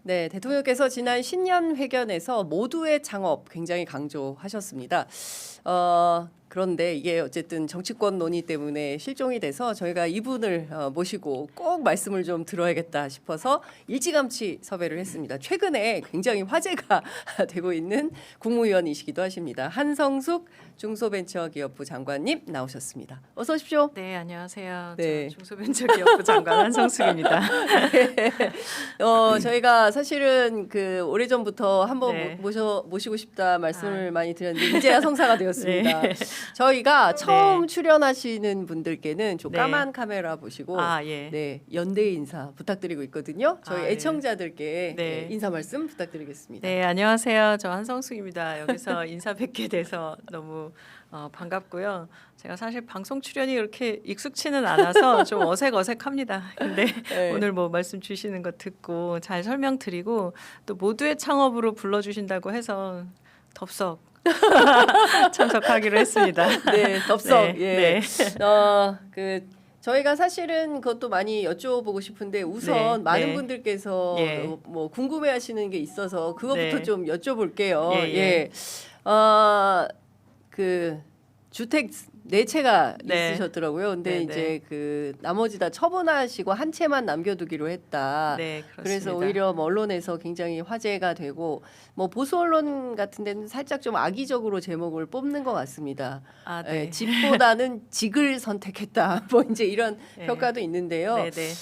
네, 대통령께서 지난 신년 회견에서 모두의 창업 굉장히 강조하셨습니다. 그런데 이게 어쨌든 정치권 논의 때문에 실종이 돼서 저희가 이분을 모시고 꼭 말씀을 좀 들어야겠다 싶어서 일찌감치 섭외를 했습니다. 최근에 굉장히 화제가 되고 있는 국무위원이시기도 하십니다. 한성숙 중소벤처기업부 장관님 나오셨습니다. 어서 오십시오. 네, 안녕하세요. 네. 저 중소벤처기업부 장관 한성숙입니다. 네. 저희가 사실은 그 오래전부터 한번 네. 모시고 싶다 말씀을 많이 드렸는데 이제야 성사가 되었습니다. 네. 저희가 처음 네. 출연하시는 분들께는 좀 네. 까만 카메라 보시고 예. 네, 연대 인사 부탁드리고 있거든요. 저희 네. 애청자들께 네. 인사 말씀 부탁드리겠습니다. 네, 안녕하세요. 저 한성숙입니다. 여기서 인사 뵙게 돼서 너무 반갑고요. 제가 사실 방송 출연이 그렇게 익숙치는 않아서 좀 어색합니다. 근데 네. 오늘 뭐 말씀 주시는 거 듣고 잘 설명드리고 또 모두의 창업으로 불러주신다고 해서 덥석 참석하기로 했습니다. 네, 덥석. 네, 예. 네. 저희가 사실은 그것도 많이 여쭤보고 싶은데 우선 네, 많은 네. 분들께서 예. 뭐 궁금해하시는 게 있어서 그것부터 네. 좀 여쭤볼게요. 예, 예. 예. 그 주택 네 채가 네. 있으셨더라고요. 근데 네, 이제 그 나머지 다 처분하시고 한 채만 남겨두기로 했다. 네, 그렇습니다. 그래서 오히려 뭐 언론에서 굉장히 화제가 되고 뭐 보수 언론 같은 데는 살짝 좀 악의적으로 제목을 뽑는 것 같습니다. 네. 집보다는 직을 선택했다. 뭐 이제 이런 네. 평가도 있는데요. 네, 네.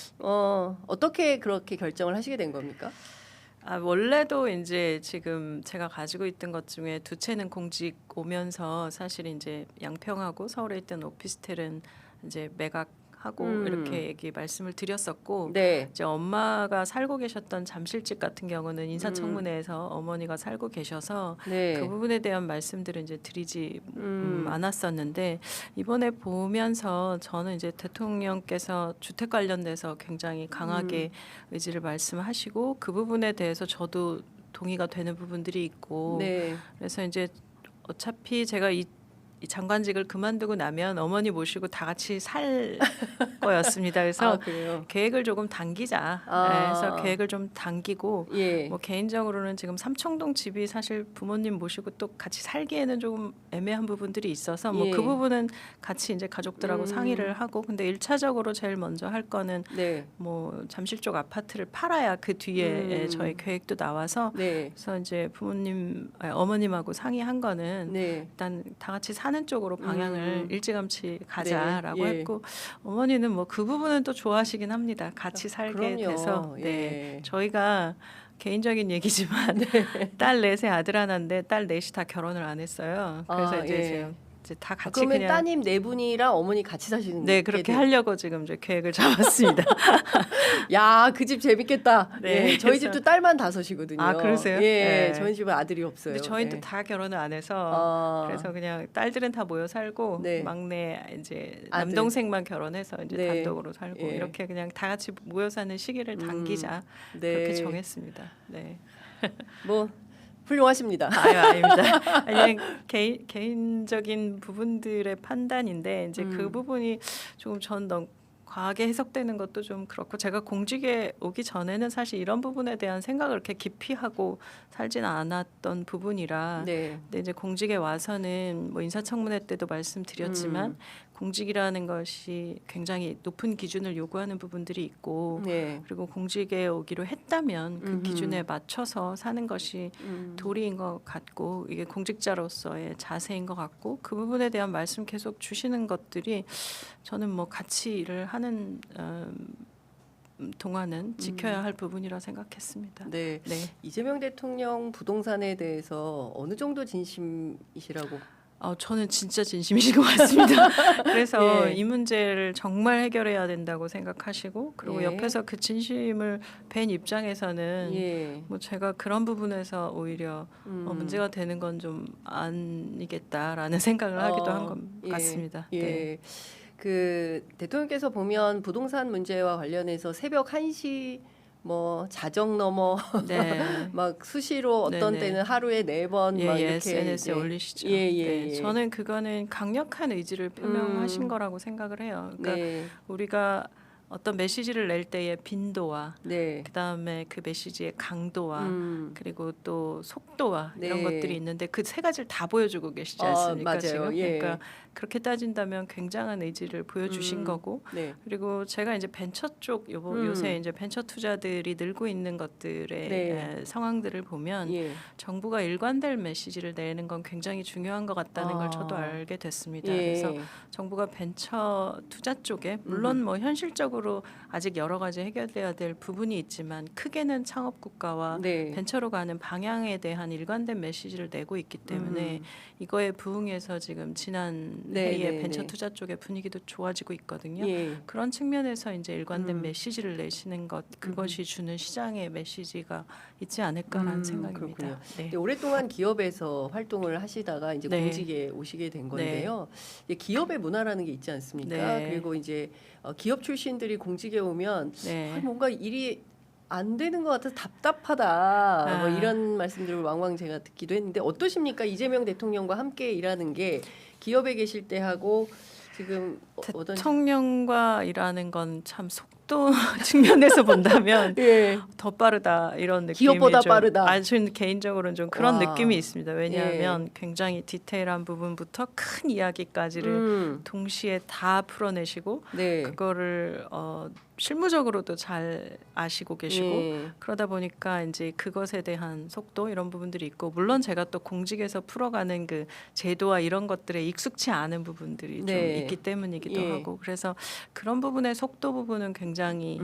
어떻게 그렇게 결정을 하시게 된 겁니까? 원래도 이제 지금 제가 가지고 있던 것 중에 두 채는 공직 오면서 사실 이제 양평하고 서울에 있던 오피스텔은 이제 매각하고 이렇게 얘기 말씀을 드렸었고 네. 이제 엄마가 살고 계셨던 잠실집 같은 경우는 인사청문회에서 어머니가 살고 계셔서 네. 그 부분에 대한 말씀들을 이제 드리지 않았었는데 이번에 보면서 저는 이제 대통령께서 주택 관련돼서 굉장히 강하게 의지를 말씀하시고 그 부분에 대해서 저도 동의가 되는 부분들이 있고 네. 그래서 이제 어차피 제가 이 장관직을 그만두고 나면 어머니 모시고 다 같이 살 거였습니다. 그래서 그래요. 계획을 조금 당기자. 네, 그래서 계획을 좀 당기고 예. 뭐 개인적으로는 지금 삼청동 집이 사실 부모님 모시고 또 같이 살기에는 조금 애매한 부분들이 있어서 뭐 그 예. 부분은 같이 이제 가족들하고 상의를 하고 근데 1차적으로 제일 먼저 할 거는 네. 뭐 잠실 쪽 아파트를 팔아야 그 뒤에 저희 계획도 나와서 네. 그래서 이제 어머님하고 상의한 거는 네. 일단 다 같이 사는 쪽으로 방향을 일찌감치 가자라고 네, 예. 했고 어머니는 뭐 그 부분은 또 좋아하시긴 합니다. 같이 살게 그럼요. 돼서 예. 네. 저희가 개인적인 얘기지만 딸 넷에 아들 하나인데 딸 넷이 다 결혼을 안 했어요. 그래서 이제 예. 지금 이제 다 같이 그러면 그냥 따님 네 분이랑 어머니 같이 사시는 네 그렇게 하려고 지금 이제 계획을 잡았습니다. 야, 그 집 재밌겠다. 네, 예, 저희 그래서- 집도 딸만 다섯이거든요. 아, 그러세요? 예, 네. 저희 집은 아들이 없어요. 근데 저희는 예. 또 다 결혼을 안 해서 아, 그래서 그냥 딸들은 다 모여 살고 네. 막내 이제 아들. 남동생만 결혼해서 이제 네. 단독으로 살고 예. 이렇게 그냥 다 같이 모여 사는 시기를 당기자 네. 그렇게 정했습니다. 네. 뭐 훌륭하십니다. 아닙니다. 아니 개인적인 부분들의 판단인데 이제 그 부분이 조금 전 너무 과하게 해석되는 것도 좀 그렇고 제가 공직에 오기 전에는 사실 이런 부분에 대한 생각을 그렇게 깊이 하고 살지는 않았던 부분이라 네. 근데 이제 공직에 와서는 뭐 인사청문회 때도 말씀드렸지만 공직이라는 것이 굉장히 높은 기준을 요구하는 부분들이 있고 네. 그리고 공직에 오기로 했다면 그 기준에 맞춰서 사는 것이 도리인 것 같고 이게 공직자로서의 자세인 것 같고 그 부분에 대한 말씀 계속 주시는 것들이 저는 뭐 같이 일을 하는 동안은 지켜야 할 부분이라 생각했습니다. 네. 네. 이재명 대통령 부동산에 대해서 어느 정도 진심이시라고? 저는 진짜 진심이신 것 같습니다. 그래서 예. 이 문제를 정말 해결해야 된다고 생각하시고 그리고 예. 옆에서 그 진심을 뵌 입장에서는 예. 뭐 제가 그런 부분에서 오히려 문제가 되는 건 좀 아니겠다라는 생각을 하기도 한 것 예. 같습니다. 예. 네. 그 대통령께서 보면 부동산 문제와 관련해서 새벽 1시 뭐 자정 넘어 네. 막 수시로 어떤 네네. 때는 하루에 4번 예, 막 예, 이렇게 SNS에 이제 올리시죠. 예, 네, 예. 저는 그거는 강력한 의지를 표명하신 거라고 생각을 해요. 그러니까 네. 우리가 어떤 메시지를 낼 때의 빈도와 네. 그다음에 그 메시지의 강도와 음. 그리고 또 속도와 이런 네. 것들이 있는데 그 세 가지를 다 보여주고 계시지 아, 않습니까 맞아요. 지금? 예. 그러니까 그렇게 따진다면 굉장한 의지를 보여주신 거고 네. 그리고 제가 이제 벤처 쪽 요새 이제 벤처 투자들이 늘고 있는 것들의 네. 상황들을 보면 예. 정부가 일관될 메시지를 내는 건 굉장히 중요한 것 같다는 걸 저도 알게 됐습니다. 그래서 예. 정부가 벤처 투자 쪽에 물론 뭐 현실적으로 아직 여러 가지 해결돼야 될 부분이 있지만 크게는 창업 국가와 네. 벤처로 가는 방향에 대한 일관된 메시지를 내고 있기 때문에 이거에 부응해서 지금 지난 네, 회의에 네, 벤처 네. 투자 쪽의 분위기도 좋아지고 있거든요. 예. 그런 측면에서 이제 일관된 메시지를 내시는 것 그것이 주는 시장의 메시지가 있지 않을까라는 생각입니다. 그렇군요. 네. 네, 오랫동안 기업에서 활동을 하시다가 이제 네. 공직에 오시게 된 건데요. 이제 기업의 문화라는 게 있지 않습니까? 네. 그리고 이제 기업 출신들이 공직에 오면 네. 뭔가 일이 안 되는 것 같아서 답답하다. 뭐 아. 이런 말씀들을 왕왕 제가 듣기도 했는데 어떠십니까? 이재명 대통령과 함께 일하는 게 기업에 계실 때 하고 지금 어떤 대통령과 일하는 건 참 속도 측면에서 본다면 예. 더 빠르다 이런 느낌이 기업보다 좀, 빠르다. 저는 개인적으로는 좀 그런 와. 느낌이 있습니다. 왜냐하면 굉장히 디테일한 부분부터 큰 이야기까지를 동시에 다 풀어내시고 네. 그거를 실무적으로도 잘 아시고 계시고 예. 그러다 보니까 이제 그것에 대한 속도 이런 부분들이 있고 물론 제가 또 공직에서 풀어가는 그 제도와 이런 것들에 익숙치 않은 부분들이 좀 네. 있기 때문이기도 예. 하고 그래서 그런 부분의 속도 부분은 굉장히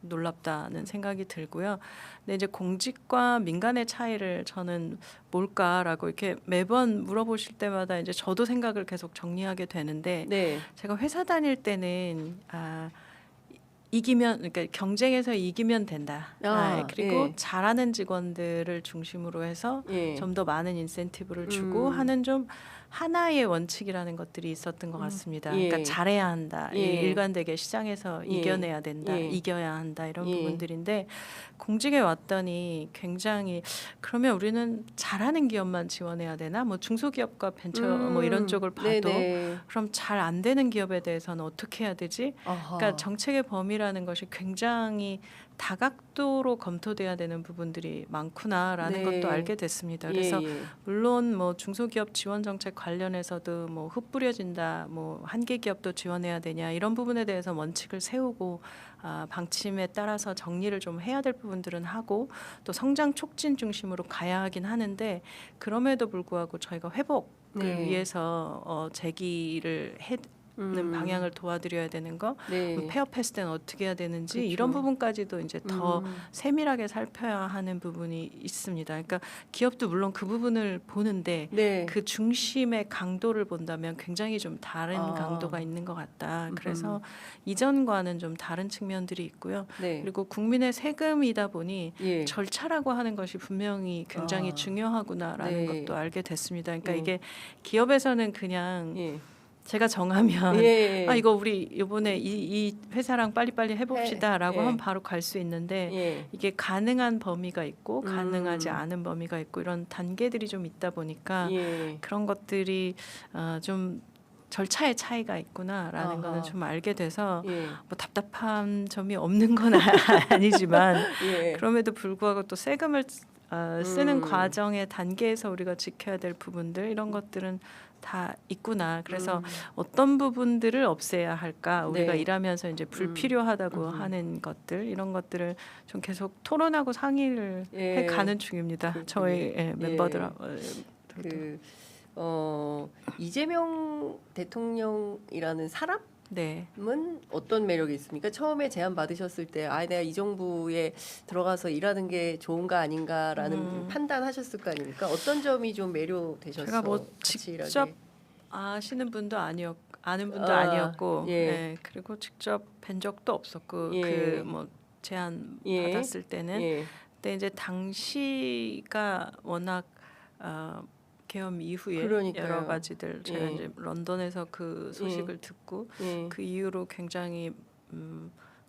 놀랍다는 생각이 들고요. 근데 이제 공직과 민간의 차이를 저는 뭘까라고 이렇게 매번 물어보실 때마다 이제 저도 생각을 계속 정리하게 되는데 네. 제가 회사 다닐 때는 이기면 그러니까 경쟁에서 이기면 된다. 그리고 예. 잘하는 직원들을 중심으로 해서 예. 좀 더 많은 인센티브를 주고 하는 좀 하나의 원칙이라는 것들이 있었던 것 같습니다. 예. 그러니까 잘해야 한다. 예. 일관되게 시장에서 예. 이겨내야 된다. 예. 이겨야 한다. 이런 예. 부분들인데 공직에 왔더니 굉장히 그러면 우리는 잘하는 기업만 지원해야 되나? 뭐 중소기업과 벤처 뭐 이런 쪽을 봐도 네네. 그럼 잘 안 되는 기업에 대해서는 어떻게 해야 되지? 아하. 그러니까 정책의 범위라는 것이 굉장히 다각도로 검토돼야 되는 부분들이 많구나라는 네. 것도 알게 됐습니다. 그래서 예. 물론 뭐 중소기업 지원 정책 관련해서도 뭐 흩뿌려진다, 뭐 한계 기업도 지원해야 되냐 이런 부분에 대해서 원칙을 세우고 방침에 따라서 정리를 좀 해야 될 부분들은 하고 또 성장 촉진 중심으로 가야 하긴 하는데 그럼에도 불구하고 저희가 회복을 네. 위해서 재기를 는 방향을 도와드려야 되는 거, 네. 폐업했을 때는 어떻게 해야 되는지 그렇죠. 이런 부분까지도 이제 더 세밀하게 살펴야 하는 부분이 있습니다. 그러니까 기업도 물론 그 부분을 보는데 네. 그 중심의 강도를 본다면 굉장히 좀 다른 아. 강도가 있는 것 같다. 그래서 이전과는 좀 다른 측면들이 있고요. 네. 그리고 국민의 세금이다 보니 예. 절차라고 하는 것이 분명히 굉장히 아. 중요하구나라는 네. 것도 알게 됐습니다. 그러니까 예. 이게 기업에서는 그냥 예. 제가 정하면 예. 이거 우리 이번에 이 회사랑 빨리빨리 해봅시다라고 예. 하면 바로 갈 수 있는데 예. 이게 가능한 범위가 있고 가능하지 않은 범위가 있고 이런 단계들이 좀 있다 보니까 예. 그런 것들이 좀 절차의 차이가 있구나라는 아하. 거는 좀 알게 돼서 예. 뭐 답답한 점이 없는 건 아니지만 예. 그럼에도 불구하고 또 세금을 쓰는 과정의 단계에서 우리가 지켜야 될 부분들 이런 것들은 다 있구나. 그래서 어떤 부분들을 없애야 할까? 우리가 네. 일하면서 이제 불필요하다고 하는 것들 이런 것들을 좀 계속 토론하고 상의를 예. 해가는 중입니다. 그렇군요. 저희 멤버들. 그 이재명 대통령이라는 사람은 네. 어떤 매력이 있습니까? 처음에 제안 받으셨을 때 내가 이 정부에 들어가서 일하는 게 좋은가 아닌가라는 판단하셨을 거 아닙니까? 어떤 점이 좀 매료되셨어요? 제가 뭐 같이 일하게? 직접 아시는 분도 아는 분도 아니었고, 예. 그리고 직접 뵌 적도 없었고, 예. 그 뭐 제안 예. 받았을 때는, 예. 근데 이제 당시가 워낙 계엄 이후에 그러니까요. 여러 가지들 제가 예. 이제 런던에서 그 소식을 듣고 예. 그 이후로 굉장히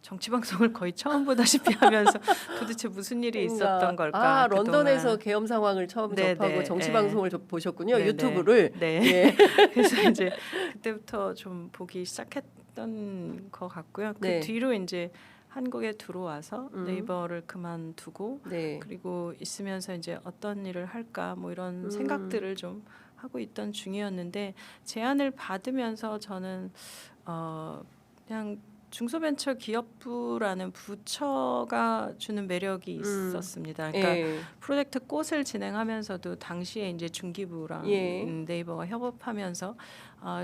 정치 방송을 거의 처음 보다시피 하면서 도대체 무슨 일이 있었던 걸까? 런던에서 계엄 상황을 처음 네, 접하고 네, 정치 네. 방송을 보셨군요. 네, 유튜브를. 네. 예. 그래서 이제 그때부터 좀 보기 시작했. 했던 것 같고요. 네. 그 뒤로 이제 한국에 들어와서 음. 네이버를 그만두고 네. 그리고 있으면서 이제 어떤 일을 할까 뭐 이런 생각들을 좀 하고 있던 중이었는데 제안을 받으면서 저는 그냥 중소벤처기업부라는 부처가 주는 매력이 있었습니다. 그러니까 예. 프로젝트 꽃을 진행하면서도 당시에 이제 중기부랑 예. 네이버가 협업하면서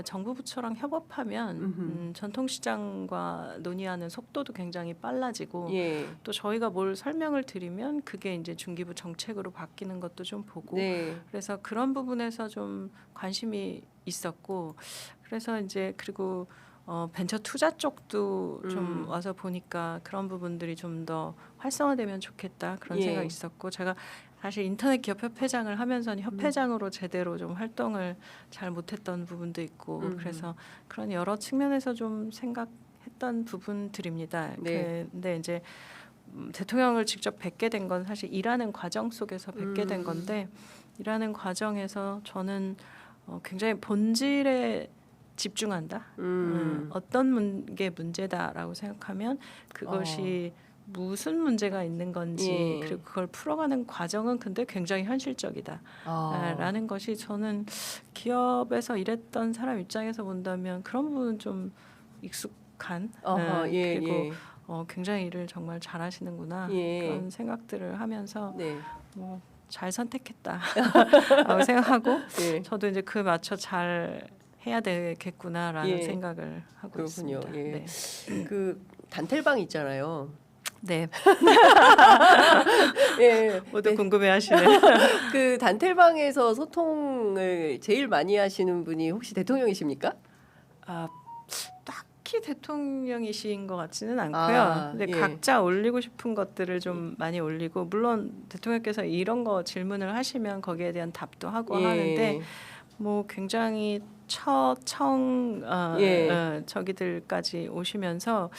정부 부처랑 협업하면 전통시장과 논의하는 속도도 굉장히 빨라지고 예. 또 저희가 뭘 설명을 드리면 그게 이제 중기부 정책으로 바뀌는 것도 좀 보고 네. 그래서 그런 부분에서 좀 관심이 있었고 그래서 이제 그리고 벤처 투자 쪽도 좀 와서 보니까 그런 부분들이 좀 더 활성화되면 좋겠다 그런 예. 생각이 있었고 제가 사실 인터넷 기업 협회장을 하면서는 협회장으로 제대로 좀 활동을 잘 못했던 부분도 있고 그래서 그런 여러 측면에서 좀 생각했던 부분들입니다. 네. 근데 이제 대통령을 직접 뵙게 된 건 사실 일하는 과정 속에서 뵙게 된 건데 일하는 과정에서 저는 굉장히 본질에 집중한다. 어떤 게 문제다라고 생각하면 그것이 무슨 문제가 있는 건지 예. 그리고 그걸 풀어가는 과정은 근데 굉장히 현실적이다. 라는 것이 저는 기업에서 일했던 사람 입장에서 본다면 그런 부분은 좀 익숙한 예. 그리고 예. 굉장히 일을 정말 잘하시는구나 예. 그런 생각들을 하면서 네. 뭐 잘 선택했다라고 생각하고 예. 저도 이제 그 맞춰 잘 해야 되겠구나라는 예. 생각을 하고 그렇군요. 있습니다. 예. 네. 그 단텔방 있잖아요. 네. 예. 모두 네. 궁금해하시네. 그 단텔방에서 소통을 제일 많이 하시는 분이 혹시 대통령이십니까? 딱히 대통령이신 것 같지는 않고요. 근데 예. 각자 올리고 싶은 것들을 좀 많이 올리고 물론 대통령께서 이런 거 질문을 하시면 거기에 대한 답도 하고 예. 하는데 뭐 굉장히 저기들까지 오시면서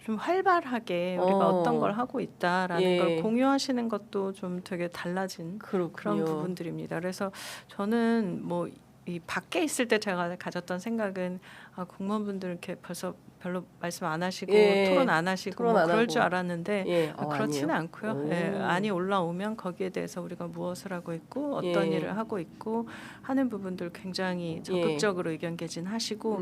좀 활발하게 우리가 어떤 걸 하고 있다라는 예. 걸 공유하시는 것도 좀 되게 달라진 그렇군요. 그런 부분들입니다. 그래서 저는 뭐 이 밖에 있을 때 제가 가졌던 생각은 공무원분들 이렇게 벌써 별로 말씀 안 하시고 예. 토론 안 하시고 토론 뭐 안 그럴 하고. 줄 알았는데 예. 그렇지는 아니에요? 않고요. 예, 안이 올라오면 거기에 대해서 우리가 무엇을 하고 있고 어떤 예. 일을 하고 있고 하는 부분들 굉장히 적극적으로 의견 개진하시고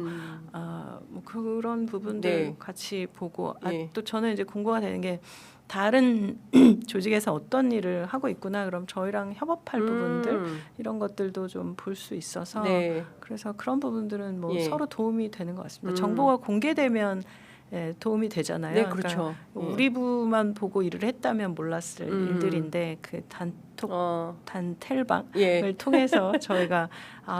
뭐 그런 부분들 네. 같이 보고 예. 또 저는 이제 공부가 되는 게 다른 조직에서 어떤 일을 하고 있구나 그럼 저희랑 협업할 부분들 이런 것들도 좀 볼 수 있어서 네. 그래서 그런 부분들은 뭐 예. 서로 도움이 되는 것 같습니다. 정보가 공개되면 도움이 되잖아요. 네, 그러니까 그렇죠. 예. 우리 부만 보고 일을 했다면 몰랐을 일들인데 그 단텔방을 예. 통해서 저희가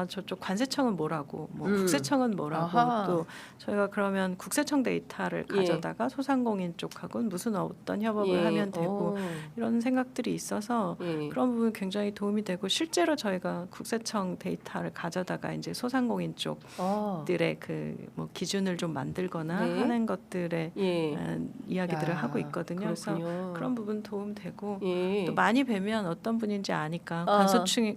저쪽 관세청은 뭐라고 뭐 국세청은 뭐라고 아하. 또 저희가 그러면 국세청 데이터를 예. 가져다가 소상공인 쪽하고는 무슨 어떤 협업을 예. 하면 되고 이런 생각들이 있어서 예. 그런 부분 굉장히 도움이 되고 실제로 저희가 국세청 데이터를 가져다가 이제 소상공인 쪽들의 그 뭐 기준을 좀 만들거나 네. 하는 것들의 예. 이야기들을 야, 하고 있거든요. 그렇군요. 그래서 그런 부분 도움되고 예. 또 많이 뵈면 어떤 분인지 아니까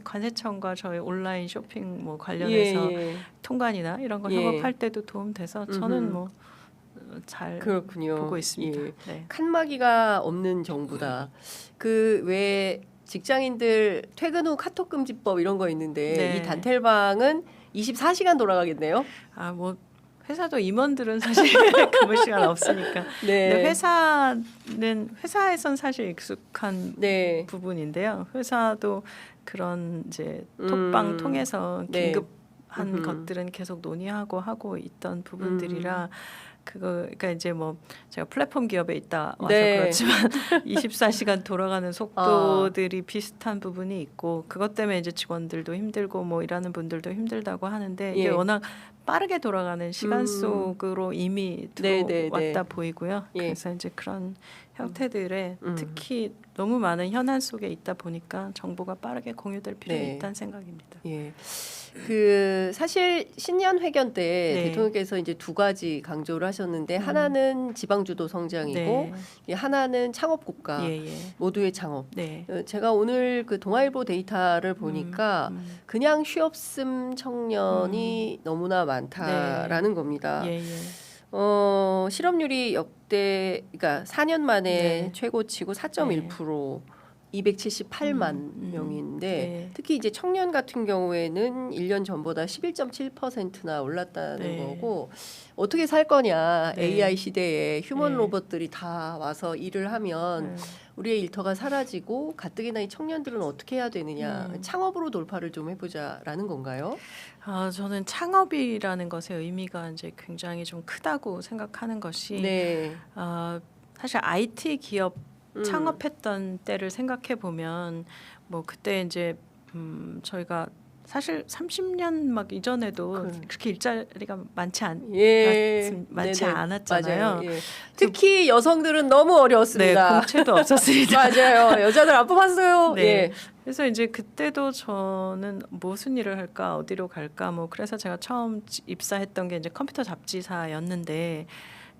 관세청과 저희 온라인 쇼핑 뭐 관련해서 예. 통관이나 이런 거 예. 협업할 때도 도움돼서 저는 뭐 잘 그렇군요. 보고 있습니다. 예. 네. 칸막이가 없는 정부다. 그 왜 직장인들 퇴근 후 카톡 금지법 이런 거 있는데 네. 이 단텔방은 24시간 돌아가겠네요. 뭐 회사도 임원들은 사실 근무 시간 없으니까. 네. 근데 회사에선 사실 익숙한 네. 부분인데요. 회사도 그런 이제 톡방 통해서 네. 긴급한 것들은 계속 논의하고 하고 있던 부분들이라 그러니까 이제 뭐 제가 플랫폼 기업에 있다 와서 네. 그렇지만 24시간 돌아가는 속도들이 비슷한 부분이 있고 그것 때문에 이제 직원들도 힘들고 뭐 일하는 분들도 힘들다고 하는데 이게 예. 워낙 빠르게 돌아가는 시간 속으로 이미 들어왔다 보이고요. 예. 그래서 이제 그런 형태들에 특히 너무 많은 현안 속에 있다 보니까 정보가 빠르게 공유될 필요가 네. 있다는 생각입니다. 예. 그 사실 신년 회견 때 네. 대통령께서 이제 두 가지 강조를 하셨는데 하나는 지방 주도 성장이고 하나는 창업 국가 모두의 창업. 네. 제가 오늘 그 동아일보 데이터를 보니까 그냥 쉬없음 청년이 너무나 많다라는 겁니다. 실업률이 역대 그러니까 4년 만에 네. 최고치고 4.1%. 278만 명인데 네. 특히 이제 청년 같은 경우에는 1년 전보다 11.7%나 올랐다는 네. 거고 어떻게 살 거냐 네. AI 시대에 휴먼 네. 로봇들이 다 와서 일을 하면 네. 우리의 일터가 사라지고 가뜩이나 이 청년들은 어떻게 해야 되느냐 창업으로 돌파를 좀 해보자라는 건가요? 저는 창업이라는 것의 의미가 이제 굉장히 좀 크다고 생각하는 것이 네. 사실 IT 기업 창업했던 때를 생각해 보면 뭐 그때 이제 저희가 사실 30년 막 이전에도 그렇게 일자리가 많지 예. 많지 네네. 않았잖아요. 맞아요. 예. 특히 여성들은 너무 어려웠습니다. 네, 공채도 없었습니다. 맞아요. 여자들 안 뽑았어요. 네. 예. 그래서 이제 그때도 저는 무슨 일을 할까, 어디로 갈까, 뭐 그래서 제가 처음 입사했던 게 이제 컴퓨터 잡지사였는데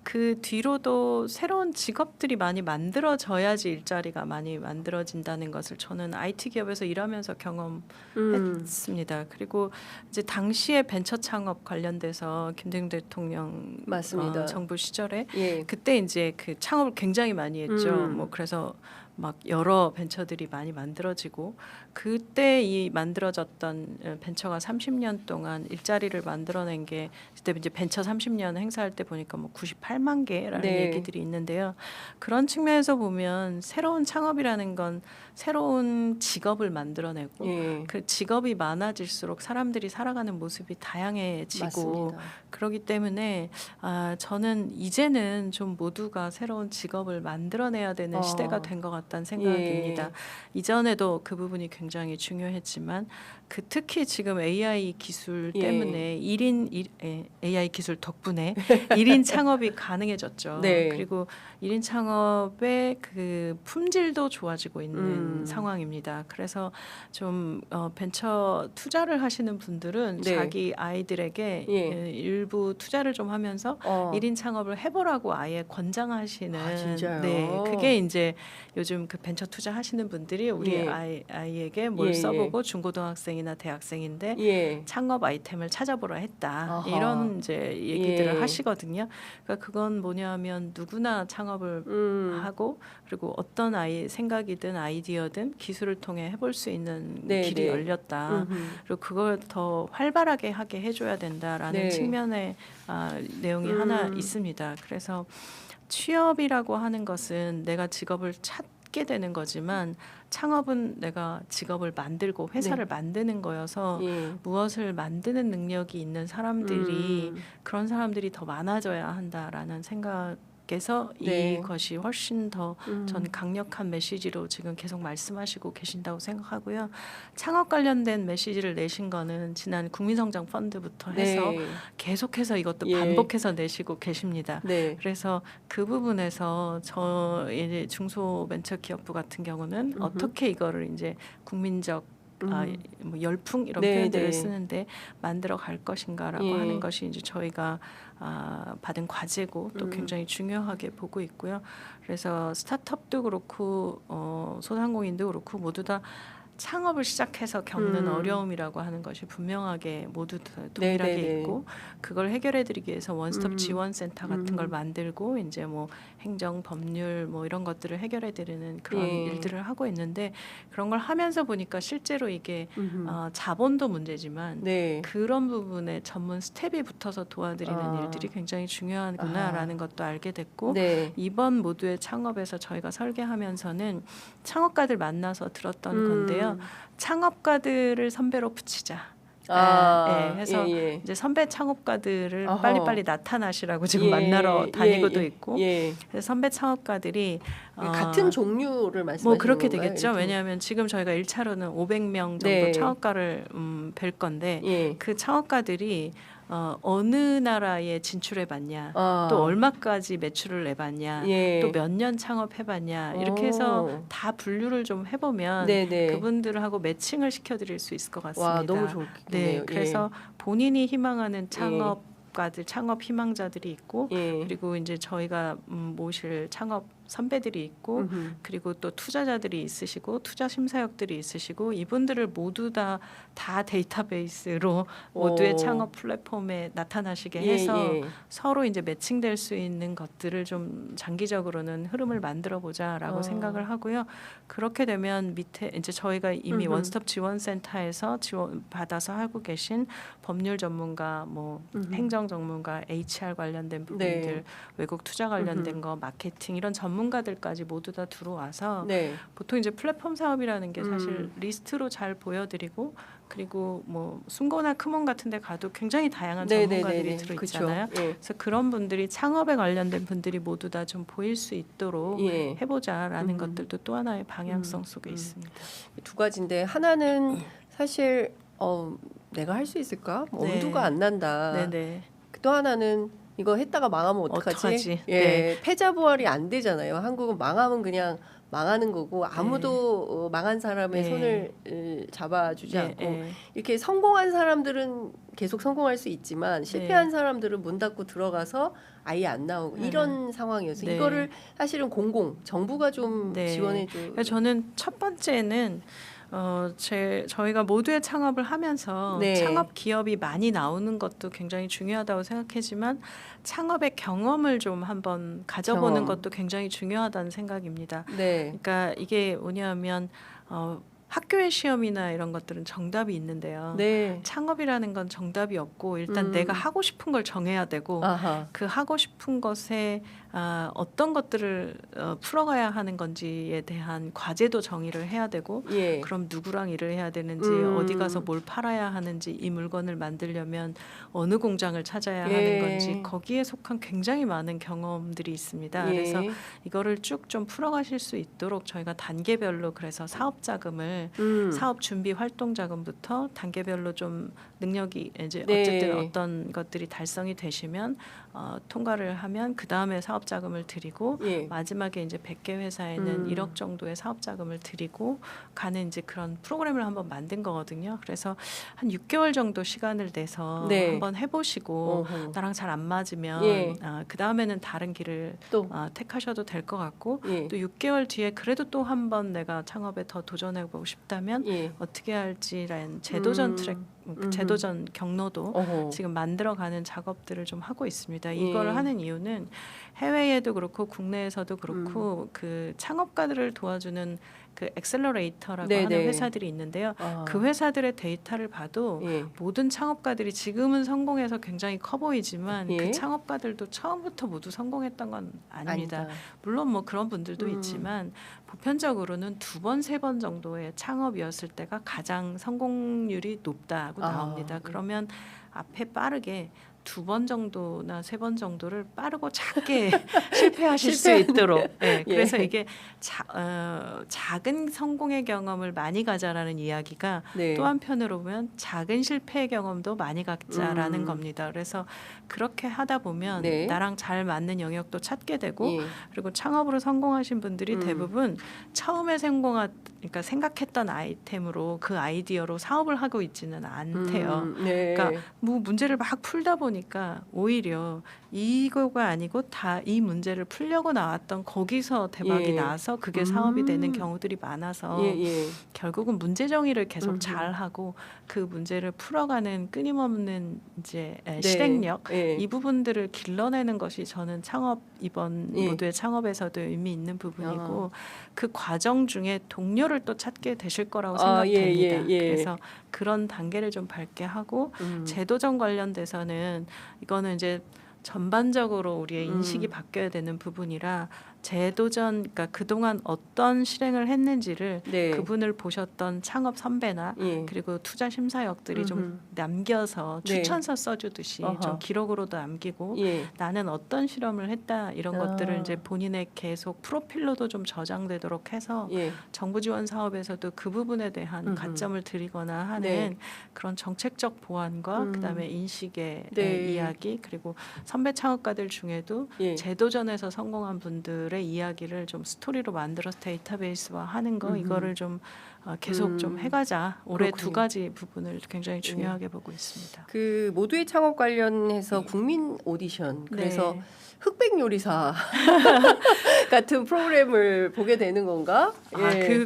그 뒤로도 새로운 직업들이 많이 만들어져야지 일자리가 많이 만들어진다는 것을 저는 IT 기업에서 일하면서 경험했습니다. 그리고 이제 당시에 벤처 창업 관련돼서 김대중 대통령 맞습니다. 정부 시절에 예. 그때 이제 그 창업을 굉장히 많이 했죠. 뭐 그래서 막 여러 벤처들이 많이 만들어지고 그때 이 만들어졌던 벤처가 30년 동안 일자리를 만들어낸 게 그때 이제 벤처 30년 행사할 때 보니까 뭐 98만 개라는 네. 얘기들이 있는데요. 그런 측면에서 보면 새로운 창업이라는 건 새로운 직업을 만들어내고 예. 그 직업이 많아질수록 사람들이 살아가는 모습이 다양해지고 맞습니다. 그렇기 때문에 저는 이제는 좀 모두가 새로운 직업을 만들어내야 되는 시대가 된 것 같다는 생각입니다. 예. 이전에도 그 부분이 굉장히 중요했지만 특히 지금 AI 기술 때문에 AI 기술 덕분에 1인 창업이 가능해졌죠. 네. 그리고 1인 창업의 그 품질도 좋아지고 있는 상황입니다. 그래서 좀 벤처 투자를 하시는 분들은 네. 자기 아이들에게 예. 일부 투자를 좀 하면서 1인 창업을 해보라고 아예 권장하시는 진짜요? 네, 그게 이제 요즘 그 벤처 투자 하시는 분들이 우리 예. 아이에게 뭘 예, 써보고 중고등학생이나 대학생인데 예. 창업 아이템을 찾아보라 했다. 아하. 이런 이제 얘기들을 예. 하시거든요. 그러니까 그건 뭐냐면 누구나 창업을 하고 그리고 어떤 생각이든 아이디어든 기술을 통해 해볼 수 있는 네, 길이 네. 열렸다. 그리고 그걸 더 활발하게 하게 해줘야 된다라는 네. 측면의 내용이 하나 있습니다. 그래서 취업이라고 하는 것은 내가 직업을 찾게 되는 거지만 창업은 내가 직업을 만들고 회사를 만드는 거여서 예. 무엇을 만드는 능력이 있는 사람들이 그런 사람들이 더 많아져야 한다라는 생각에서 네. 이것이 훨씬 더 전 강력한 메시지로 지금 계속 말씀하시고 계신다고 생각하고요. 창업 관련된 메시지를 내신 거는 지난 국민성장 펀드부터 해서 네. 계속해서 이것도 예. 반복해서 내시고 계십니다. 네. 그래서 그 부분에서 저희 중소벤처기업부 같은 경우는 어떻게 이거를 이제 국민적 뭐 열풍 이런 네, 표현들을 네. 쓰는데 만들어 갈 것인가라고 예. 하는 것이 이제 저희가 받은 과제고 또 굉장히 중요하게 보고 있고요. 그래서 스타트업도 그렇고 소상공인도 그렇고 모두 다 창업을 시작해서 겪는 어려움이라고 하는 것이 분명하게 모두 다 동일하게 네네네. 있고 그걸 해결해드리기 위해서 원스톱 지원센터 같은 걸 만들고 이제 뭐 행정, 법률 뭐 이런 것들을 해결해드리는 그런 예. 일들을 하고 있는데 그런 걸 하면서 보니까 실제로 이게 자본도 문제지만 네. 그런 부분에 전문 스텝이 붙어서 도와드리는 일들이 굉장히 중요하구나라는 것도 알게 됐고 네. 이번 모두의 창업에서 저희가 설계하면서는 창업가들 만나서 들었던 건데요. 창업가들을 선배로 붙이자. 해서 예. 이제 선배 창업가들을 어허. 빨리빨리 나타나시라고 지금 예, 만나러 다니고도 예, 있고 예. 그래서 선배 창업가들이 같은 종류를 말씀하시는 뭐 그렇게 건가요? 되겠죠. 이렇게? 왜냐하면 지금 저희가 1차로는 500명 정도 네. 창업가를 뵐 건데 예. 그 창업가들이 어느 나라에 진출해봤냐, 아. 또 얼마까지 매출을 내봤냐, 예. 또 몇 년 창업해봤냐 이렇게 해서 다 분류를 좀 해보면 네네. 그분들하고 매칭을 시켜드릴 수 있을 것 같습니다. 와, 너무 좋겠네요. 네, 그래서 본인이 희망하는 창업 예. 창업 희망자들이 있고 예. 그리고 이제 저희가 모실 창업 선배들이 있고 그리고 또 투자자들이 있으시고 투자 심사역들이 있으시고 이분들을 모두 다 데이터베이스로 모두의 창업 플랫폼에 나타나시게 해서 서로 이제 매칭될 수 있는 것들을 좀 장기적으로는 흐름을 만들어 보자라고 생각을 하고요. 그렇게 되면 밑에 이제 저희가 이미 원스톱 지원센터에서 지원 받아서 하고 계신 법률 전문가, 뭐 행정 전문가, HR 관련된 부분들, 외국 투자 관련된 거, 마케팅 이런 전문가들까지 모두 다 들어와서 보통 이제 플랫폼 사업이라는 게 사실 리스트로 잘 보여드리고 그리고 뭐 숨고나 크몬 같은 데 가도 굉장히 다양한 전문가들이 들어있잖아요. 그래서 그런 분들이 창업에 관련된 분들이 모두 다 좀 보일 수 있도록 해보자라는 것들도 또 하나의 방향성 속에 있습니다. 두 가지인데 하나는 사실 내가 할 수 있을까? 엄두가 안 난다. 또 하나는 이거 했다가 망하면 어떡하지? 패자부활이 안 되잖아요. 한국은 망하면 그냥 망하는 거고 아무도 망한 사람의 손을 잡아주지 않고 이렇게 성공한 사람들은 계속 성공할 수 있지만 실패한 사람들은 문 닫고 들어가서 아예 안 나오고 이런 상황이어서 이거를 사실은 정부가 좀 지원해줘. 저는 첫 번째는 저희가 모두의 창업을 하면서 창업 기업이 많이 나오는 것도 굉장히 중요하다고 생각하지만 창업의 경험을 좀 한번 가져보는 것도 굉장히 중요하다는 생각입니다. 그러니까 이게 뭐냐면 학교의 시험이나 이런 것들은 정답이 있는데요. 창업이라는 건 정답이 없고 일단 내가 하고 싶은 걸 정해야 되고 그 하고 싶은 것에 어떤 것들을 풀어가야 하는 건지에 대한 과제도 정의를 해야 되고 그럼 누구랑 일을 해야 되는지 어디 가서 뭘 팔아야 하는지 이 물건을 만들려면 어느 공장을 찾아야 하는 건지 거기에 속한 굉장히 많은 경험들이 있습니다. 그래서 이거를 쭉 좀 풀어가실 수 있도록 저희가 단계별로 그래서 사업 자금을 사업 준비 활동 자금부터 단계별로 좀 능력이 이제 어쨌든 어떤 것들이 달성이 되시면 통과를 하면 그 다음에 사업 자금을 드리고 마지막에 이제 100개 회사에는 1억 정도의 사업 자금을 드리고 가는 이제 그런 프로그램을 한번 만든 거거든요. 그래서 한 6개월 정도 시간을 내서 한번 해보시고 나랑 잘 안 맞으면 그 다음에는 다른 길을 택하셔도 될 것 같고 또 6개월 뒤에 그래도 또 한번 내가 창업에 더 도전해보고 싶다면 어떻게 할지라는 제도전 트랙, 제도전 경로도 지금 만들어가는 작업들을 좀 하고 있습니다. 이걸 하는 이유는 해외에도 그렇고 국내에서도 그렇고 그 창업가들을 도와주는 그 엑셀러레이터라고 하는 회사들이 있는데요. 그 회사들의 데이터를 봐도 모든 창업가들이 지금은 성공해서 굉장히 커 보이지만 그 창업가들도 처음부터 모두 성공했던 건 아닙니다. 물론 뭐 그런 분들도 있지만 보편적으로는 2번, 3번 정도의 창업이었을 때가 가장 성공률이 높다고 나옵니다. 그러면 앞에 빠르게 2번 정도나 3번 정도를 빠르고 작게 실패하실 수 있도록 그래서 이게 작은 성공의 경험을 많이 가자라는 이야기가 또 한편으로 보면 작은 실패의 경험도 많이 갖자라는 겁니다. 그래서 그렇게 하다 보면 나랑 잘 맞는 영역도 찾게 되고 그리고 창업으로 성공하신 분들이 대부분 처음에 그러니까 생각했던 아이템으로 그 아이디어로 사업을 하고 있지는 않대요. 그러니까 뭐 문제를 막 풀다 보니까 오히려 이거가 아니고 다 이 문제를 풀려고 나왔던 거기서 대박이 나서 그게 사업이 되는 경우들이 많아서 결국은 문제 정의를 계속 잘 하고 그 문제를 풀어가는 끊임없는 이제 실행력 이 부분들을 길러내는 것이 저는 창업 이번 모두의 창업에서도 의미 있는 부분이고 그 과정 중에 동료를 또 찾게 되실 거라고 생각됩니다. 그래서 그런 단계를 좀 밟게 하고 제도전 관련돼서는 이거는 이제 전반적으로 우리의 인식이 바뀌어야 되는 부분이라 제도전, 그러니까 그동안 어떤 실행을 했는지를 그분을 보셨던 창업 선배나 그리고 투자 심사역들이 좀 남겨서 추천서 써주듯이 좀 기록으로도 남기고 나는 어떤 실험을 했다 이런 것들을 이제 본인의 계속 프로필로도 좀 저장되도록 해서 정부 지원 사업에서도 그 부분에 대한 가점을 드리거나 하는 그런 정책적 보완과 그다음에 인식의 이야기 그리고 선배 창업가들 중에도 제도전에서 성공한 분들의 이야기를 좀 스토리로 만들어서 데이터베이스화 하는 거 이거를 좀 계속 좀 해가자. 올해 두 가지 부분을 굉장히 중요하게 보고 있습니다. 그 모두의 창업 관련해서 국민 오디션 그래서 흑백 요리사 같은 프로그램을 보게 되는 건가?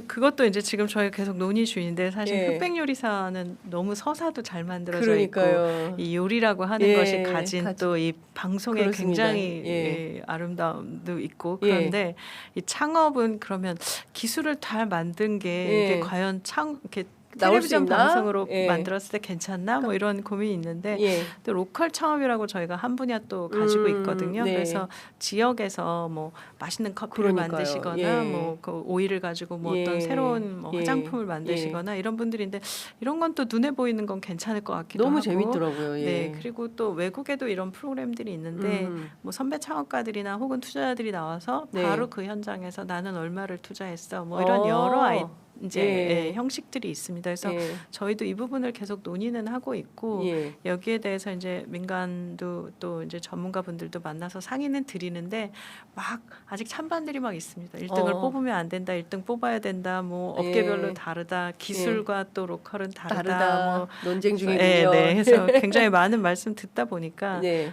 그것도 이제 지금 저희가 계속 논의 중인데 사실 예. 흑백 요리사는 너무 서사도 잘 만들어져 그러니까요. 있고 이 요리라고 하는 예, 것이 가진 또 이 방송에 그렇습니다. 굉장히 예. 아름다움도 있고 그런데 이 창업은 그러면 기술을 잘 만든 게 이게 과연 이렇게 나올 수 텔레비전 있나? 방송으로 예. 만들었을 때 괜찮나 뭐 이런 고민이 있는데 예. 또 로컬 창업이라고 저희가 한 분야 또 가지고 있거든요. 네. 그래서 지역에서 뭐 맛있는 커피를 그러니까요. 만드시거나 예. 뭐 그 오일을 가지고 뭐 어떤 예. 새로운 뭐 예. 화장품을 만드시거나 이런 분들인데 이런 건 또 눈에 보이는 건 괜찮을 것 같기도 너무 하고. 재밌더라고요. 예. 네, 그리고 또 외국에도 이런 프로그램들이 있는데 뭐 선배 창업가들이나 혹은 투자자들이 나와서 네. 바로 그 현장에서 나는 얼마를 투자했어 뭐 이런 여러 이제 예. 형식들이 있습니다. 그래서 예. 저희도 이 부분을 계속 논의는 하고 있고 예. 여기에 대해서 이제 민간도 또 이제 전문가분들도 만나서 상의는 드리는데 막 아직 찬반들이 막 있습니다. 1등을 뽑으면 안 된다, 1등 뽑아야 된다, 뭐 업계별로 예. 다르다, 기술과 또 로컬은 다르다, 다르다. 뭐 논쟁 중이군요. 네. 그래서 굉장히 많은 말씀 듣다 보니까 네.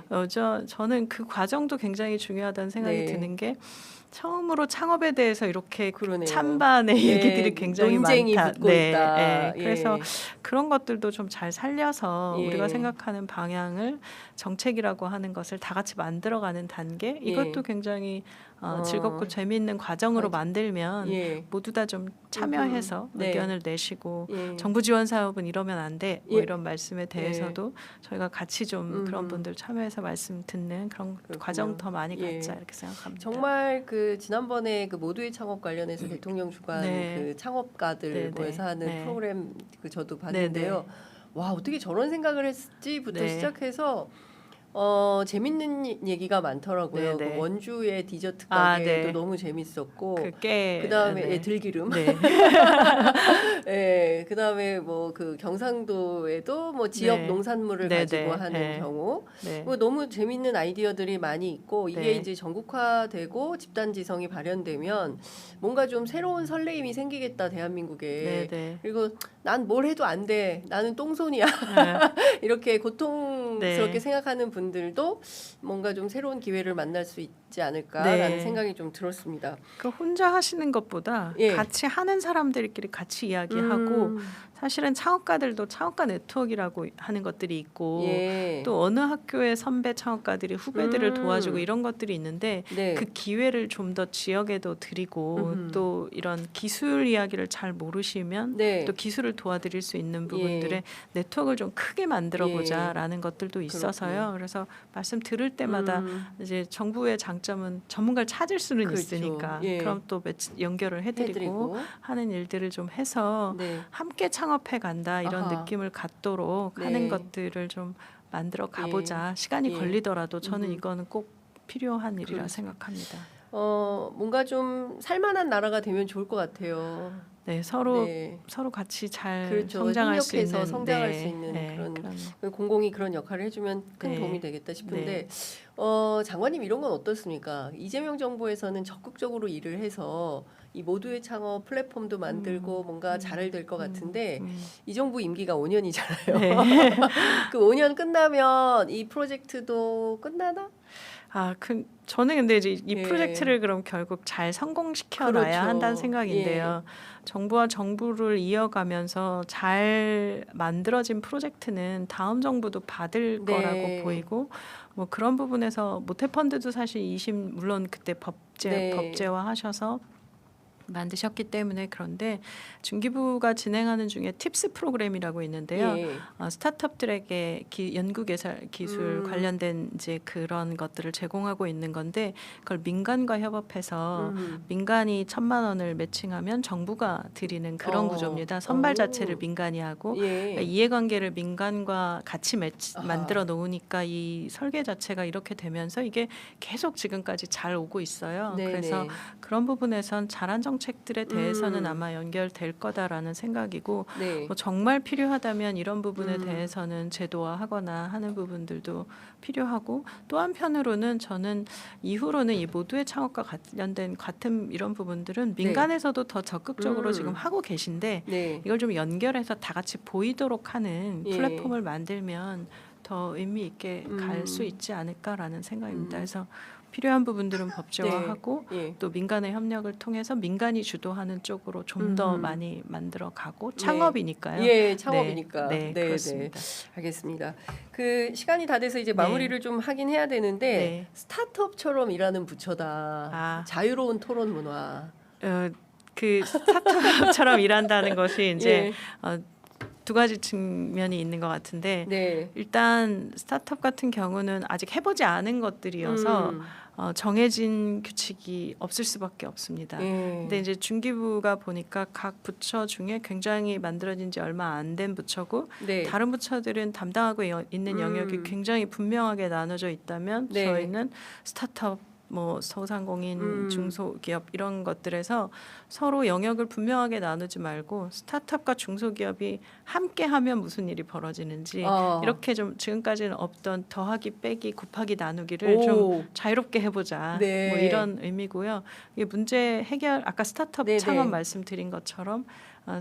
저는 그 과정도 굉장히 중요하다는 생각이 네. 드는 게 처음으로 창업에 대해서 이렇게 그러네요. 찬반의 예, 얘기들이 굉장히 논쟁이 많다. 붙고 있다. 그래서 예. 그런 것들도 좀 잘 살려서 예. 우리가 생각하는 방향을 정책이라고 하는 것을 다 같이 만들어가는 단계 이것도 예. 굉장히 즐겁고 재미있는 과정으로 맞아. 만들면 예. 모두 다 좀 참여해서 네. 의견을 내시고 예. 정부 지원 사업은 이러면 안 돼. 뭐 예. 이런 말씀에 대해서도 저희가 같이 좀 그런 분들 참여해서 말씀 듣는 그런 그렇군요. 과정 더 많이 예. 갖자 이렇게 생각합니다. 정말 그 지난번에 그 모두의 창업 관련해서 대통령 주관 네. 그 창업가들 네, 모여서 네. 하는 네. 프로그램 그 저도 봤는데요. 와 어떻게 저런 생각을 했지부터 네. 시작해서 재밌는 얘기가 많더라고요. 네, 네. 그 원주의 디저트 아, 가게도 네. 너무 재밌었고 그게 그다음에 네. 예, 들기름. 네. 예, 그다음에 뭐 그 경상도에도 뭐 지역 네. 농산물을 네, 가지고 네. 하는 네. 경우 네. 뭐 너무 재밌는 아이디어들이 많이 있고 이게 네. 이제 전국화되고 집단지성이 발현되면 뭔가 좀 새로운 설레임이 생기겠다 대한민국에. 네, 네. 그리고 난 뭘 해도 안 돼. 나는 똥손이야. 이렇게 고통스럽게 네. 생각하는 분들도 뭔가 좀 새로운 기회를 만날 수 있지 않을까라는 네. 생각이 좀 들었습니다. 그 혼자 하시는 것보다 예. 같이 하는 사람들끼리 같이 이야기하고 사실은 창업가들도 창업가 네트워크라고 하는 것들이 있고 예. 또 어느 학교의 선배 창업가들이 후배들을 음. 도와주고 이런 것들이 있는데 네. 그 기회를 좀 더 지역에도 드리고 또 이런 기술 이야기를 잘 모르시면 네. 또 기술을 도와드릴 수 있는 부분들의 네트워크를 좀 크게 만들어 예. 보자라는 것들도 있어서요. 그래서 말씀 들을 때마다 이제 정부의 장점은 전문가를 찾을 수는 그렇죠. 있으니까 예. 그럼 또 연결을 해드리고 하는 일들을 좀 해서 네. 함께 창업해 간다 이런 아하. 느낌을 갖도록 네. 하는 것들을 좀 만들어 가보자. 시간이 예. 걸리더라도 저는 이거는 꼭 필요한 일이라 그렇죠. 생각합니다. 뭔가 좀 살만한 나라가 되면 좋을 것 같아요. 네, 서로 네. 같이 잘 그렇죠. 성장할 수 협력해서 있는 성장할 수 있는 그런 공공이 그런 역할을 해주면 큰 네. 도움이 되겠다 싶은데 장관님 이런 건 어떻습니까? 이재명 정부에서는 적극적으로 일을 해서 이 모두의 창업 플랫폼도 만들고 뭔가 잘 될 것 같은데 이 정부 임기가 5년이잖아요. 네. 그 5년 끝나면 이 프로젝트도 끝나나? 저는 근데 이제 이 예. 프로젝트를 그럼 결국 잘 성공시켜 놔야 그렇죠. 한다는 생각인데요. 정부와 정부를 이어가면서 잘 만들어진 프로젝트는 다음 정부도 받을 네. 거라고 보이고 뭐 그런 부분에서 모태펀드도 사실 물론 그때 네. 법제화 하셔서 만드셨기 때문에 그런데 중기부가 진행하는 중에 팁스 프로그램이라고 있는데요. 예. 스타트업들에게 연구개발 기술 관련된 이제 그런 것들을 제공하고 있는 건데 그걸 민간과 협업해서 민간이 1,000만 원을 매칭하면 정부가 드리는 그런 구조입니다. 선발 자체를 민간이 하고 그러니까 이해관계를 민간과 같이 만들어 놓으니까 이 설계 자체가 이렇게 되면서 이게 계속 지금까지 잘 오고 있어요. 네네. 그래서 그런 부분에선 잘한 정책들에 대해서는 아마 연결될 거다라는 생각이고 네. 뭐 정말 필요하다면 이런 부분에 대해서는 제도화하거나 하는 부분들도 필요하고 또 한편으로는 저는 이후로는 이 모두의 창업과 관련된 같은 이런 부분들은 민간에서도 더 적극적으로 지금 하고 계신데 네. 이걸 좀 연결해서 다 같이 보이도록 하는 예. 플랫폼을 만들면 더 의미 있게 갈 수 있지 않을까라는 생각입니다. 그래서 필요한 부분들은 법제화하고 예. 또 민간의 협력을 통해서 민간이 주도하는 쪽으로 좀 더 많이 만들어가고 창업이니까요. 예, 창업이니까. 네, 그렇습니다. 알겠습니다. 그 시간이 다 돼서 이제 마무리를 좀 하긴 해야 되는데 네. 스타트업처럼 일하는 부처다. 자유로운 토론 문화. 그 스타트업처럼 일한다는 것이 이제 예. 두 가지 측면이 있는 것 같은데 네. 일단 스타트업 같은 경우는 아직 해보지 않은 것들이어서 정해진 규칙이 없을 수밖에 없습니다. 근데 이제 중기부가 보니까 각 부처 중에 굉장히 만들어진 지 얼마 안 된 부처고 네. 다른 부처들은 담당하고 있는 영역이 굉장히 분명하게 나눠져 있다면 네. 저희는 스타트업 뭐 소상공인, 중소기업 이런 것들에서 서로 영역을 분명하게 나누지 말고 스타트업과 중소기업이 함께하면 무슨 일이 벌어지는지 이렇게 좀 지금까지는 없던 더하기 빼기 곱하기 나누기를 좀 자유롭게 해보자. 네. 뭐 이런 의미고요. 이게 문제 해결 아까 스타트업 네네. 창업 말씀드린 것처럼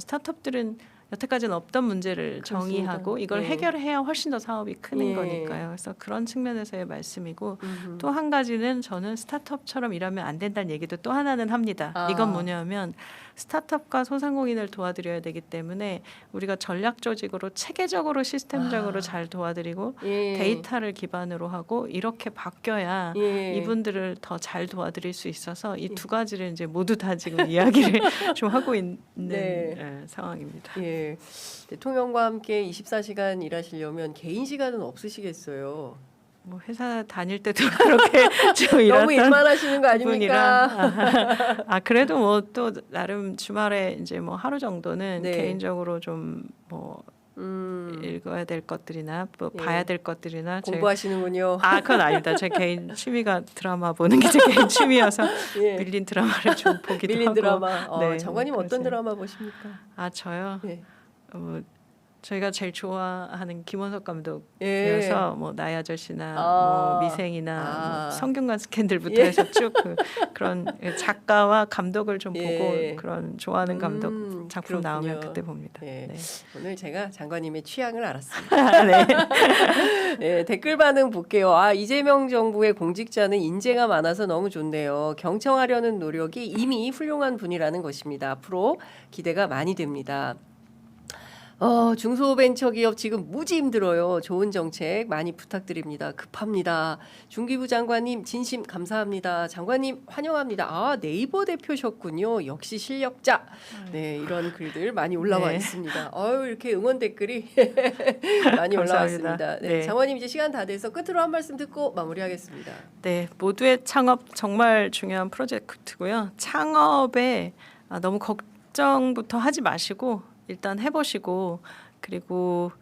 스타트업들은 여태까지는 없던 문제를 정의하고 이걸 네. 해결해야 훨씬 더 사업이 크는 예. 거니까요. 그래서 그런 측면에서의 말씀이고 또 한 가지는 저는 스타트업처럼 일하면 안 된다는 얘기도 또 하나는 합니다. 이건 뭐냐면 스타트업과 소상공인을 도와드려야 되기 때문에 우리가 전략 조직으로 체계적으로 시스템적으로 잘 도와드리고 데이터를 기반으로 하고 이렇게 바뀌어야 이분들을 더 잘 도와드릴 수 있어서 이 두 가지를 이제 모두 다 지금 이야기를 좀 하고 있는 상황입니다. 예. 대통령과 함께 24시간 일하시려면 개인 시간은 없으시겠어요. 뭐 회사 다닐 때도 그렇게 좀 너무 일했던 일만 하시는 거 아닙니까? 그래도 뭐 또 나름 주말에 이제 뭐 하루 정도는 네. 개인적으로 좀 뭐 읽어야 될 것들이나 뭐 봐야 될 것들이나 공부하시는군요. 그건 아닙니다. 제 개인 취미가 드라마 보는 게 제 개인 취미여서 밀린 드라마를 좀 보기도 밀린 하고. 드라마. 네, 장관님 어떤 그러세요. 드라마 보십니까? 저요. 네. 저희가 제일 좋아하는 김원석 감독이어서 예. 뭐 나의 아저씨나 뭐 미생이나 뭐 성균관 스캔들부터 해서 쭉 그런 작가와 감독을 좀 보고 그런 좋아하는 감독 작품 그렇군요. 나오면 그때 봅니다. 네. 네. 오늘 제가 장관님의 취향을 알았습니다. 네. 네, 댓글 반응 볼게요. 이재명 정부의 공직자는 인재가 많아서 너무 좋네요. 경청하려는 노력이 이미 훌륭한 분이라는 것입니다. 앞으로 기대가 많이 됩니다. 중소벤처기업 지금 무지 힘들어요. 좋은 정책 많이 부탁드립니다. 급합니다. 중기부 장관님 진심 감사합니다. 장관님 환영합니다. 네이버 대표셨군요. 역시 실력자. 네, 이런 글들 많이 올라와 있습니다. 이렇게 응원 댓글이 많이 올라왔습니다. 네, 장관님 이제 시간 다 돼서 끝으로 한 말씀 듣고 마무리하겠습니다. 네, 모두의 창업 정말 중요한 프로젝트고요. 창업에 너무 걱정부터 하지 마시고 일단 해보시고 그리고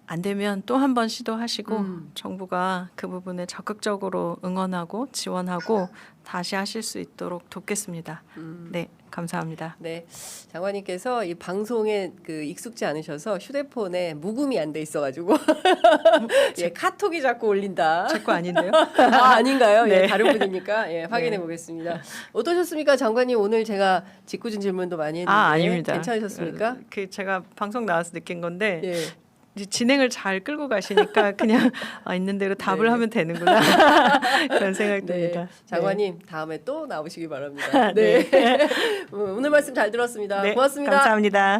안 되면 또 한 번 시도하시고 정부가 그 부분에 적극적으로 응원하고 지원하고 다시 하실 수 있도록 돕겠습니다. 네, 감사합니다. 네, 장관님께서 이 방송에 익숙지 않으셔서 휴대폰에 묵음이 안 돼 있어가지고 카톡이 자꾸 올린다. 제 거 아닌데요? 아닌가요? 네. 다른 분입니까? 확인해 보겠습니다. 어떠셨습니까, 장관님? 오늘 제가 짓궂은 질문도 많이 했는데 아닙니다. 괜찮으셨습니까? 제가 방송 나와서 느낀 건데 예. 이제 진행을 잘 끌고 가시니까 그냥 있는 대로 답을 하면 되는구나 그런 생각이 듭니다. 장관님 다음에 또 나오시기 바랍니다. 네. 오늘 말씀 잘 들었습니다. 고맙습니다. 감사합니다.